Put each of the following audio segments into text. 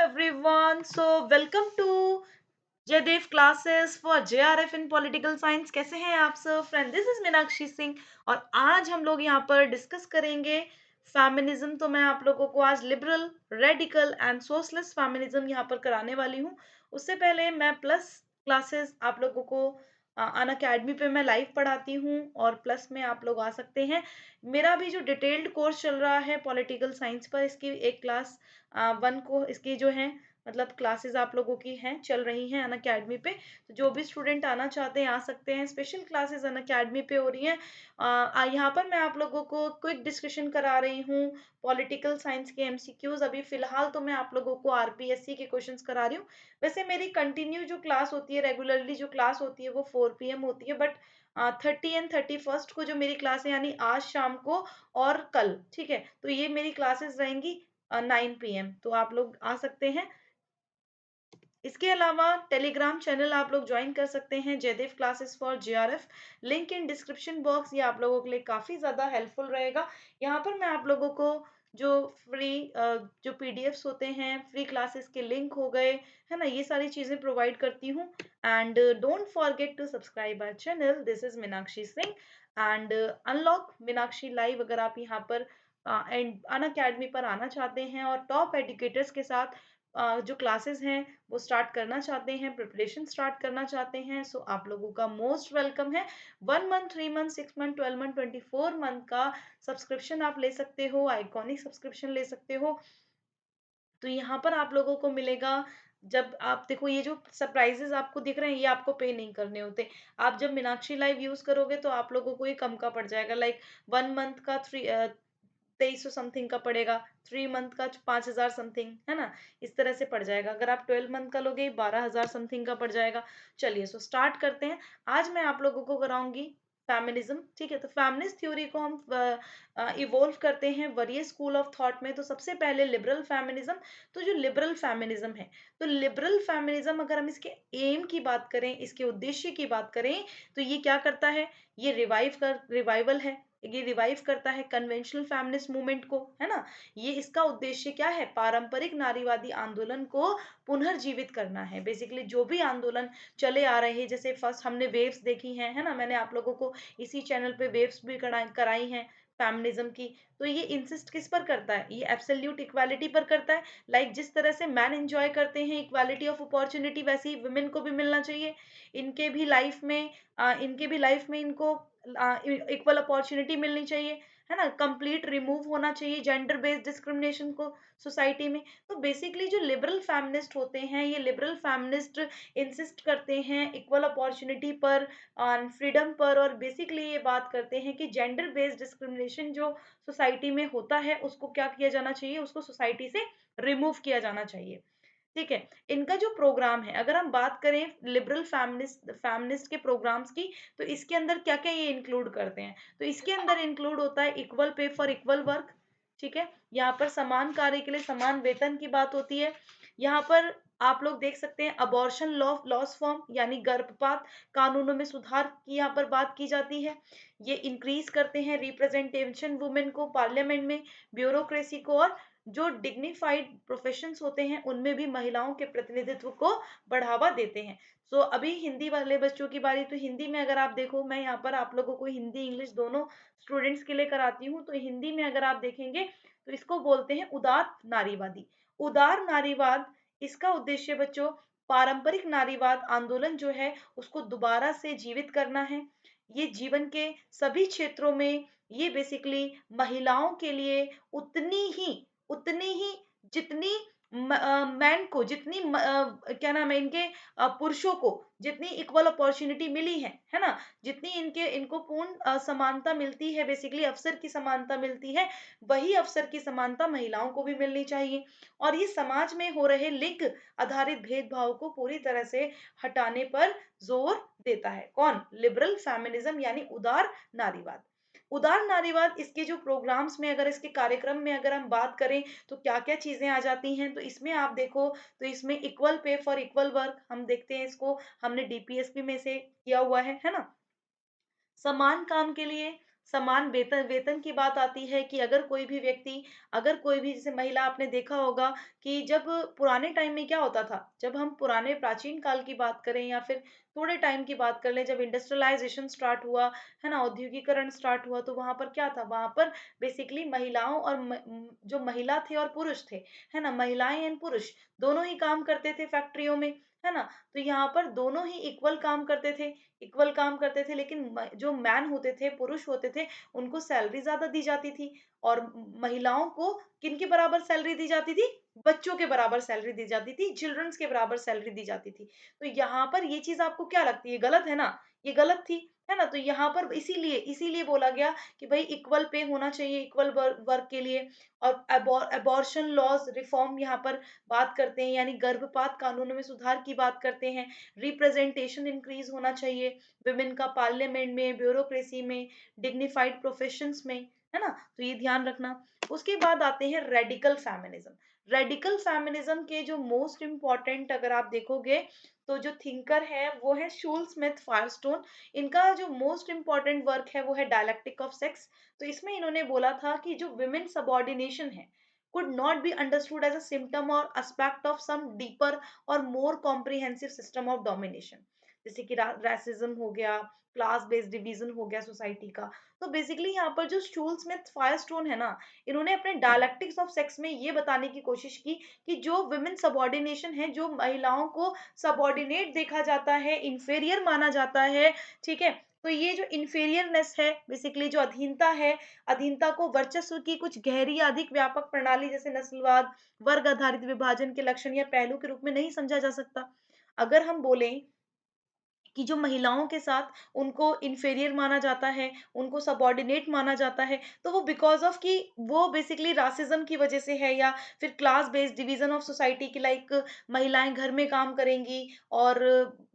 everyone. Welcome to Jaidev classes for JRF in political science. कैसे हैं आप सब friend? This is Meenakshi Singh और आज हम लोग यहाँ पर डिस्कस करेंगे फेमिनिज्म। तो मैं आप लोगों को आज liberal, radical and socialist feminism यहाँ पर कराने वाली हूँ। उससे पहले मैं प्लस क्लासेस आप लोगों को अन अकेडमी पे मैं लाइव पढ़ाती हूँ और प्लस में आप लोग आ सकते हैं। मेरा भी जो डिटेल्ड कोर्स चल रहा है पॉलिटिकल साइंस पर, इसकी एक क्लास वन को इसकी जो है मतलब क्लासेस आप लोगों की हैं चल रही हैं अन अकेडमी पे। तो जो भी स्टूडेंट आना चाहते हैं आ सकते हैं। स्पेशल क्लासेस अन अकेडमी पे हो रही हैं। यहाँ पर मैं आप लोगों को क्विक डिस्कशन करा रही हूँ पॉलिटिकल साइंस के एमसीक्यूज। अभी फिलहाल तो मैं आप लोगों को आरपीएससी के क्वेश्चंस करा रही हूँ। वैसे मेरी कंटिन्यू जो क्लास होती है, रेगुलरली जो क्लास होती है वो 4 PM होती है, बट 30 एंड 31 को जो मेरी क्लास है यानी आज शाम को और कल, ठीक है, तो ये मेरी क्लासेस रहेंगी 9 PM। तो आप लोग आ सकते हैं। इसके अलावा टेलीग्राम चैनल आप लोग ज्वाइन कर सकते हैं, Jaidev classes for JRF. Link in description box, ये आप लोगों के लिए काफ़ी ज़्यादा हेल्पफुल रहेगा। यहाँ पर मैं आप लोगों को जो फ्री जो पीडीएफ्स होते हैं, फ्री क्लासेस के लिंक हो गए, है ना, ये सारी चीज़ें प्रोवाइड करती हूँ। And don't forget to subscribe our channel. This is Meenakshi Singh and unlock Meenakshi live. अगर आप यहाँ पर एंड अन अकेडमी पर आना चाहते हैं और टॉप एडुकेटर्स के साथ जो क्लासेस हैं वो स्टार्ट करना चाहते हैं, प्रिपरेशन स्टार्ट करना चाहते हैं, सो आप लोगों का मोस्ट वेलकम है। 1 month, 3 month, 6 month, 12 month, 24 month का सब्सक्रिप्शन आप ले सकते हो, आइकॉनिक सब्सक्रिप्शन ले सकते हो। तो यहाँ पर आप लोगों को मिलेगा, जब आप देखो ये जो सरप्राइजेस आपको दिख रहे हैं ये आपको पे नहीं करने होते। आप जब मीनाक्षी लाइव यूज करोगे तो आप लोगों को ये कम का पड़ जाएगा। लाइक 1 मंथ का 2300 समथिंग का पड़ेगा, 3 मंथ का 5000 समथिंग, है ना, इस तरह से पड़ जाएगा। अगर आप 12 मंथ का लोगे 12000 समथिंग का पड़ जाएगा। चलिए सो स्टार्ट करते हैं। आज मैं आप लोगों को कराऊंगी फेमिनिज्म, ठीक है। तो फेमिनिस्ट थ्योरी को हम इवोल्व करते हैं वरियस स्कूल ऑफ थॉट में। तो सबसे पहले लिबरल फेमिनिज्म। तो जो लिबरल फेमिनिज्म है, तो लिबरल फेमिनिज्म अगर हम इसके एम की बात करें, इसके उद्देश्य की बात करें, तो ये क्या करता है, ये रिवाइवल है। ये रिवाइव करता है कन्वेंशनल फेमिनिस्ट मूवमेंट को, है ना। ये इसका उद्देश्य क्या है, पारंपरिक नारीवादी आंदोलन को पुनर्जीवित करना है। बेसिकली जो भी आंदोलन चले आ रहे हैं, जैसे फर्स्ट हमने वेव्स देखी हैं, है ना, मैंने आप लोगों को इसी चैनल पे वेव्स भी कराई हैं फेमिनिज्म की। तो ये इंसिस्ट किस पर करता है, ये एब्सोल्यूट इक्वालिटी पर करता है। लाइक जिस तरह से मैन एंजॉय करते हैं इक्वालिटी ऑफ अपॉर्चुनिटी, वैसे ही वुमेन को भी मिलना चाहिए। इनके भी लाइफ में इनको इक्वल अपॉर्चुनिटी मिलनी चाहिए, है ना। कंप्लीट रिमूव होना चाहिए जेंडर बेस्ड डिस्क्रिमिनेशन को सोसाइटी में। तो बेसिकली जो लिबरल फेमिनिस्ट होते हैं, ये लिबरल फेमिनिस्ट इंसिस्ट करते हैं इक्वल अपॉर्चुनिटी पर, ऑन फ्रीडम पर, और बेसिकली ये बात करते हैं कि जेंडर बेस्ड डिस्क्रिमिनेशन जो सोसाइटी में होता है उसको क्या किया जाना चाहिए, उसको सोसाइटी से रिमूव किया जाना चाहिए, ठीक है। इनका जो प्रोग्राम है, अगर हम बात करें लिबरल फेमिनिस्ट फेमिनिस्ट के प्रोग्राम्स की, तो इसके अंदर क्या क्या ये इंक्लूड करते हैं। तो इसके अंदर इंक्लूड होता है equal pay for equal work, ठीक है। यहाँ पर समान कार्य के लिए समान वेतन की बात होती है। यहाँ पर आप लोग देख सकते हैं अबॉर्शन लॉस फॉर्म यानी गर्भपात कानूनों में सुधार की यहाँ पर बात की जाती है। ये इंक्रीज करते हैं रिप्रेजेंटेशन वुमेन को पार्लियामेंट में, ब्यूरोक्रेसी को, और जो डिग्निफाइड प्रोफेशंस होते हैं उनमें भी महिलाओं के प्रतिनिधित्व को बढ़ावा देते हैं। सो अभी हिंदी वाले बच्चों की बारी। तो हिंदी में अगर आप देखो, मैं यहाँ पर आप लोगों को हिंदी इंग्लिश दोनों स्टूडेंट्स के लिए कराती हूँ। तो हिंदी में अगर आप देखेंगे तो इसको बोलते हैं उदार नारीवादी। उदार नारीवाद, इसका उद्देश्य बच्चों पारंपरिक नारीवाद आंदोलन जो है उसको दोबारा से जीवित करना है। ये जीवन के सभी क्षेत्रों में, ये बेसिकली महिलाओं के लिए उतनी ही जितनी मैन को जितनी क्या नाम है इनके, पुरुषों को जितनी इक्वल अपॉर्चुनिटी मिली है ना, जितनी इनको पूर्ण समानता मिलती है, बेसिकली अवसर की समानता मिलती है, वही अवसर की समानता महिलाओं को भी मिलनी चाहिए। और ये समाज में हो रहे लिंग आधारित भेदभाव को पूरी तरह से हटाने पर जोर देता है। कौन? लिबरल फेमिनिज्म यानी उदार नारीवाद। उदार नारीवाद, इसके जो प्रोग्राम्स में, अगर इसके कार्यक्रम में अगर हम बात करें तो क्या क्या चीजें आ जाती हैं। तो इसमें आप देखो, तो इसमें equal pay for equal work हम देखते हैं, इसको हमने डीपीएसपी में से किया हुआ है ना। समान काम के लिए समान वेतन वेतन की बात आती है कि अगर कोई भी व्यक्ति, अगर कोई भी जैसे महिला, आपने देखा होगा कि जब पुराने टाइम में क्या होता था, जब हम पुराने प्राचीन काल की बात करें या फिर थोड़े टाइम की बात कर लें, जब इंडस्ट्रियलाइजेशन स्टार्ट हुआ, है ना, औद्योगिकरण स्टार्ट हुआ, तो वहां पर क्या था, वहां पर बेसिकली महिलाओं और जो महिला थे और पुरुष थे, है ना, महिलाएं एंड पुरुष दोनों ही काम करते थे फैक्ट्रियों में, है ना। तो यहाँ पर दोनों ही इक्वल काम करते थे, इक्वल काम करते थे, लेकिन जो मैन होते थे, पुरुष होते थे, उनको सैलरी ज्यादा दी जाती थी, और महिलाओं को किन के बराबर सैलरी दी जाती थी, बच्चों के बराबर सैलरी दी जाती थी, चिल्ड्रंस के बराबर सैलरी दी जाती थी। तो यहाँ पर ये चीज आपको क्या लगती है, गलत है ना, ये गलत थी, है ना। तो यहाँ पर इसीलिए इसीलिए बोला गया कि भाई इक्वल पे होना चाहिए, इक्वल वर्क के लिए। और अबॉर्शन लॉज रिफॉर्म यहाँ पर बात करते हैं, यानी गर्भपात कानूनों में सुधार की बात करते हैं। रिप्रेजेंटेशन इंक्रीज होना चाहिए विमेन का, पार्लियामेंट में, ब्यूरोक्रेसी में, डिग्निफाइड प्रोफेशंस में, है ना। तो ये ध्यान रखना। उसके बाद आते हैं रेडिकल फेमिनिज्म। रेडिकल फेमिनिज्म के जो मोस्ट इम्पॉर्टेंट अगर आप देखोगे तो जो थिंकर है वो है शूल स्मिथ फायरस्टोन। इनका जो मोस्ट इम्पॉर्टेंट वर्क है वो है डायलेक्टिक ऑफ सेक्स। तो इसमें इन्होंने बोला था कि जो विमेन सबॉर्डिनेशन है could not be understood as a symptom or aspect of some deeper or more comprehensive system of domination। जैसे कि racism हो गया, क्लास बेस्ड डिवीजन हो गया सोसाइटी का। तो बेसिकली यहाँ पर जो स्टूल स्मिथ फायरस्टोन है ना, इन्होंने अपने डायलेक्टिक्स ऑफ सेक्स में ये बताने की कोशिश की कि जो विमेन सबॉर्डिनेशन है, जो महिलाओं को सबॉर्डिनेट देखा जाता है, इंफेरियर माना जाता है, ठीक है, तो ये जो इंफेरियरनेस है, बेसिकली जो अधीनता है, अधीनता को वर्चस्व की कुछ गहरी या अधिक व्यापक प्रणाली जैसे नस्लवाद, वर्ग आधारित विभाजन के लक्षण या पहलू के रूप में नहीं समझा जा सकता। अगर हम बोलें कि जो महिलाओं के साथ उनको इंफेरियर माना जाता है, उनको सबॉर्डिनेट माना जाता है, तो वो बिकॉज़ ऑफ कि वो बेसिकली रासिज़्म की वजह से है, या फिर class based division of society की, लाइक महिलाएँ घर में काम करेंगी और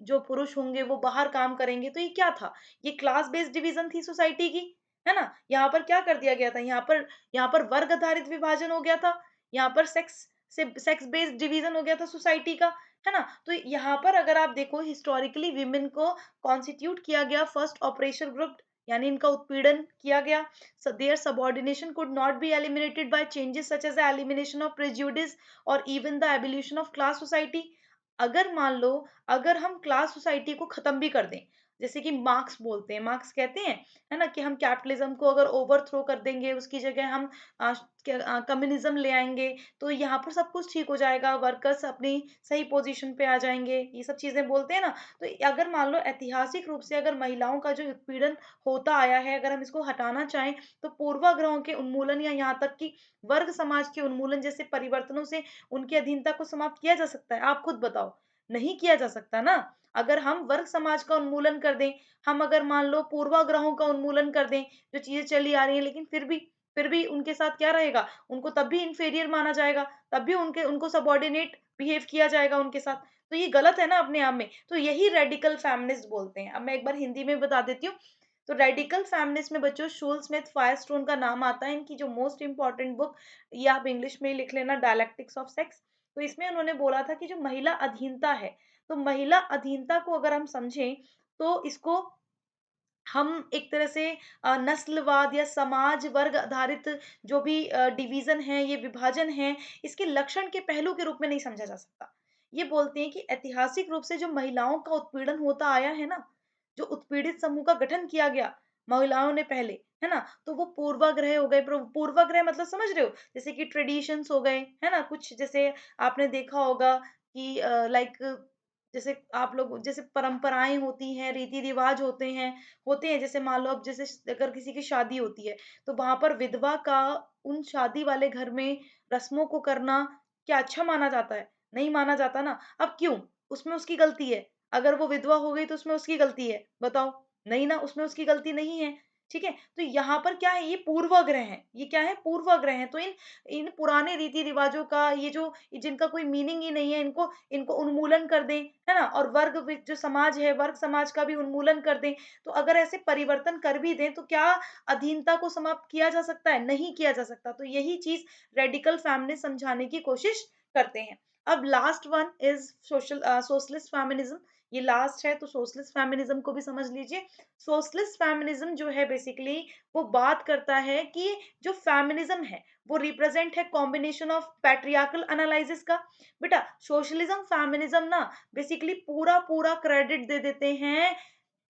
जो पुरुष होंगे वो बाहर काम करेंगे। तो ये क्या था? ये क्लास बेस्ड डिवीज़न थी सोसाइटी की, है ना? यहाँ पर क्या कर दिया गया था? यहाँ पर वर्ग आधारित विभाजन हो गया था। यहाँ पर सेक्स बेस्ड डिवीज़न हो गया था सोसाइटी का। है ना? तो यहाँ पर अगर आप देखो हिस्टोरिकली विमेन को कॉन्स्टिट्यूट किया गया फर्स्ट ऑपरेशन ग्रुप, यानी इनका उत्पीड़न किया गया। So their subordination could not be eliminated by changes such as the elimination of prejudice or even the abolition of class society। अगर मान लो, अगर हम क्लास सोसाइटी को खत्म भी कर दें, जैसे कि मार्क्स बोलते हैं, मार्क्स कहते हैं, है ना, कि हम कैपिटलिज्म को अगर ओवरथ्रो कर देंगे, उसकी जगह हम कम्युनिज्म ले आएंगे, तो यहाँ पर सब कुछ ठीक हो जाएगा, वर्कर्स अपनी सही पोजीशन पे आ जाएंगे, ये सब चीजें बोलते हैं ना। तो अगर मान लो ऐतिहासिक रूप से अगर महिलाओं का जो उत्पीड़न होता आया है, अगर हम इसको हटाना चाहें, तो पूर्वाग्रहों के उन्मूलन या यहाँ तक कि वर्ग समाज के उन्मूलन जैसे परिवर्तनों से उनकी अधीनता को समाप्त किया जा सकता है। आप खुद बताओ, नहीं किया जा सकता ना। अगर हम वर्ग समाज का उन्मूलन कर दें, हम अगर मान लो पूर्वाग्रहों का उन्मूलन कर दें, जो चीजें चली आ रही हैं, लेकिन फिर भी उनके साथ क्या रहेगा, उनको तब भी इंफीरियर माना जाएगा, तब भी उनको सबॉर्डिनेट बिहेव किया जाएगा उनके साथ। तो ये गलत है ना अपने आप में। तो यही रेडिकल फेमिनिस्ट बोलते हैं। अब मैं एक बार हिंदी में बता देती हूँ। तो रेडिकल फेमिनिस्ट में बच्चों शूल स्मिथ फायरस्टोन का नाम आता है। इनकी जो मोस्ट इंपॉर्टेंट बुक, ये आप इंग्लिश में लिख लेना, डायलेक्टिक्स ऑफ सेक्स। तो इसमें उन्होंने बोला था कि जो महिला अधीनता है, तो महिला अधीनता को अगर हम समझें, तो इसको हम एक तरह से नस्लवाद या समाज वर्ग आधारित जो भी डिवीजन है, ये विभाजन है, इसके लक्षण के पहलू के रूप में नहीं समझा जा सकता। ये बोलते हैं कि ऐतिहासिक रूप से जो महिलाओं का उत्पीड़न होता आया है ना, जो उत्पीड़ित समूह का गठन किया गया महिलाओं ने पहले, है ना, तो वो पूर्वाग्रह हो गए। पूर्वाग्रह मतलब समझ रहे हो, जैसे कि ट्रेडिशंस हो गए, है ना, कुछ जैसे आपने देखा होगा कि लाइक जैसे आप लोग जैसे परंपराएं होती हैं, रीति रिवाज होते हैं, जैसे मान लो अब जैसे अगर किसी की शादी होती है, तो वहां पर विधवा का उन शादी वाले घर में रस्मों को करना क्या अच्छा माना जाता है? नहीं माना जाता ना। अब क्यों? उसमें उसकी गलती है। अगर वो विधवा हो गई तो उसमें उसकी गलती है, बताओ। नहीं ना, उसमें उसकी गलती नहीं है। ठीक है, तो यहाँ पर क्या है, ये पूर्वाग्रह है। ये क्या है? पूर्वाग्रह है। तो इन इन पुराने रीति रिवाजों का, ये जो जिनका कोई मीनिंग ही नहीं है, इनको इनको उन्मूलन कर दें, है ना, और जो समाज है, वर्ग समाज का भी उन्मूलन कर दें। तो अगर ऐसे परिवर्तन कर भी दें, तो क्या अधीनता को समाप्त किया जा सकता है? नहीं किया जा सकता। तो यही चीज रेडिकल फेमिनिस्ट समझाने की कोशिश करते हैं। अब last one is socialist feminism. ये लास्ट है तो सोशलिस्ट फेमिनिज्म को भी समझ लीजिए। सोशलिस्ट फेमिनिज्म जो है बेसिकली वो बात करता है कि जो फेमिनिज्म है वो रिप्रेजेंट है कॉम्बिनेशन ऑफ पैट्रियार्कल एनालिसिस का। बेटा सोशलिज्म फेमिनिज्म ना बेसिकली पूरा पूरा क्रेडिट दे देते हैं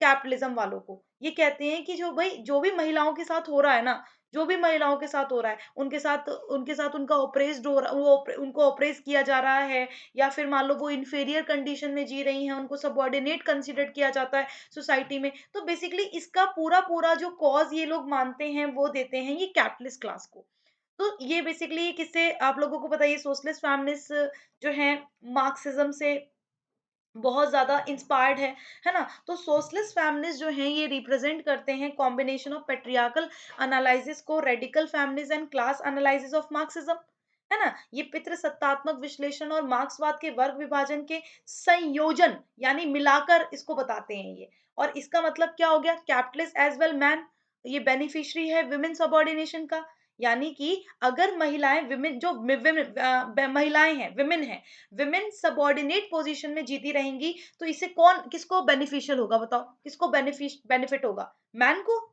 कैपिटलिज्म वालों को। ये कहते हैं कि जो भाई जो भी महिलाओं के साथ हो रहा है ना, जो भी महिलाओं के साथ हो रहा है, उनके साथ उनका ऑप्रेस्ड हो रहा, उनको ऑप्रेस किया जा रहा है, या फिर मान लो वो इन्फीरियर कंडीशन में जी रही हैं, उनको सबऑर्डिनेट कंसिडर किया जाता है सोसाइटी में। तो बेसिकली इसका पूरा पूरा जो कॉज ये लोग मानते हैं वो देते हैं ये कैपिटलिस्ट क्लास को। तो ये बेसिकली किससे आप लोगों को पता है, ये सोशलिस्ट फेमिनिस्ट जो है मार्क्सिज्म से बहुत ज़्यादा इंस्पायर्ड है ना? तो सोशलिस्ट फेमिनिस्ट जो हैं ये रिप्रेजेंट करते हैं कॉम्बिनेशन ऑफ पैट्रियार्कल एनालिसिस को, radical feminist and class analysis of Marxism, है ना? ये पितृसत्तात्मक विश्लेषण और मार्क्सवाद के वर्ग विभाजन के संयोजन यानी मिलाकर इसको बताते हैं ये। और इसका मतलब क्या हो गया? कैपिटलिस्ट एज वेल मैन, ये बेनिफिशियरी है विमेन सबऑर्डिनेशन का। यानी कि अगर महिलाएं विमेन जो महिलाएं हैं, विमेन है, विमेन सबऑर्डिनेट पोजीशन में जीती रहेंगी, तो इससे कौन किसको बेनिफिशियल होगा बताओ? किसको बेनिफिट होगा? मैन को।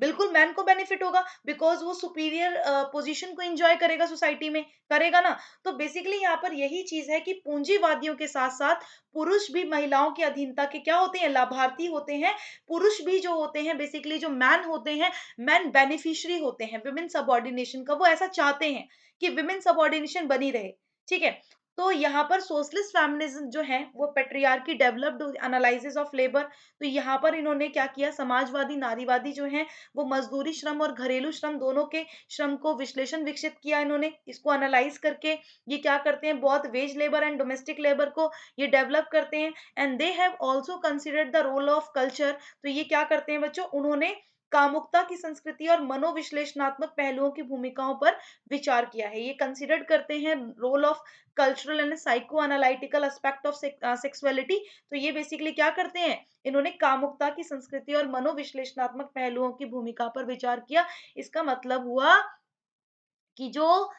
बिल्कुल मैन को बेनिफिट होगा, बिकॉज वो सुपीरियर पोजीशन को एंजॉय करेगा सोसाइटी में, करेगा ना? तो बेसिकली यहाँ पर यही चीज है कि पूंजीवादियों के साथ साथ पुरुष भी महिलाओं की अधीनता के क्या होते हैं? लाभार्थी होते हैं। पुरुष भी जो होते हैं बेसिकली जो मैन होते हैं, मैन बेनिफिशियरी होते हैं विमेन सबऑर्डिनेशन का। वो ऐसा चाहते हैं कि विमेन सबऑर्डिनेशन बनी रहे। ठीक है? तो यहाँ पर सोशलिस्ट फेमिनिज्म जो है वो patriarchy developed analysis of labour. तो यहाँ पर इन्होंने क्या किया? समाजवादी नारीवादी जो है वो मजदूरी श्रम और घरेलू श्रम दोनों के श्रम को विश्लेषण विकसित किया इन्होंने, इसको एनालाइज करके ये क्या करते हैं? बहुत wage labour and domestic labour को ये डेवलप करते हैं। And they have also considered the role of culture. तो ये क्या करते हैं बच्चों? उन्होंने कामुकता की संस्कृति और मनोविश्लेषणात्मक पहलुओं की भूमिकाओं पर विचार किया है। ये कंसिडर करते हैं role of cultural and psychoanalytical aspect of sexuality. तो ये बेसिकली क्या करते हैं? इन्होंने कामुकता की संस्कृति और मनोविश्लेषणात्मक पहलुओं की भूमिका पर विचार किया। इसका मतलब हुआ कि जो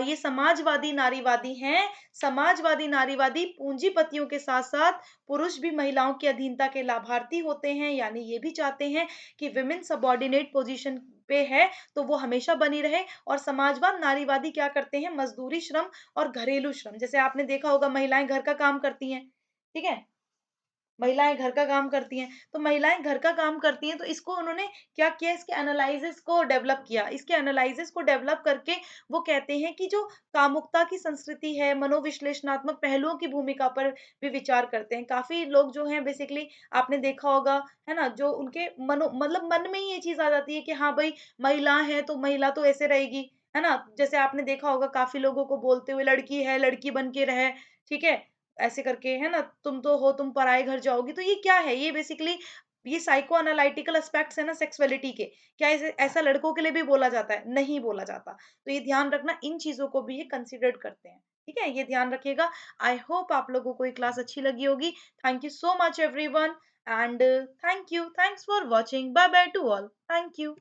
ये समाजवादी नारीवादी हैं, समाजवादी नारीवादी पूंजीपतियों के साथ-साथ पुरुष भी महिलाओं की अधीनता के लाभार्थी होते हैं, यानी ये भी चाहते हैं कि विमेन सबऑर्डिनेट पोजीशन पे है तो वो हमेशा बनी रहे। और समाजवाद नारीवादी क्या करते हैं? मजदूरी श्रम और घरेलू श्रम, जैसे आपने देखा होगा महिलाएं घर का काम करती हैं, ठीक है? महिलाएं घर का काम करती हैं, तो महिलाएं घर का काम करती हैं तो इसको उन्होंने क्या किया? इसके एनालिसिस को डेवलप किया। इसके एनालिसिस को डेवलप करके वो कहते हैं कि जो कामुकता की संस्कृति है, मनोविश्लेषणात्मक पहलुओं की भूमिका पर भी विचार करते हैं। काफी लोग जो हैं बेसिकली आपने देखा होगा, है ना? जो उनके मनो मतलब मन में ही ये चीज आ जाती है कि हाँ भाई महिला है तो महिला तो ऐसे रहेगी, है ना? जैसे आपने देखा होगा काफी लोगों को बोलते हुए, लड़की है लड़की बन के रहे, ठीक है? ऐसे करके, है ना? तुम तो हो, तुम पराए घर जाओगी। तो ये क्या है? ये बेसिकली ये साइको एनालिटिकल एस्पेक्ट्स है ना सेक्सुअलिटी के। क्या ऐसे ऐसा लड़कों के लिए भी बोला जाता है? नहीं बोला जाता। तो ये ध्यान रखना, इन चीज़ों को भी ये कंसीडर्ड करते हैं। ठीक है? ये ध्यान रखिएगा। आई होप आप लोगों को ये क्लास अच्छी लगी होगी। Thank you so much everyone and thank you. Thanks for watching. Bye bye to all. Thank you.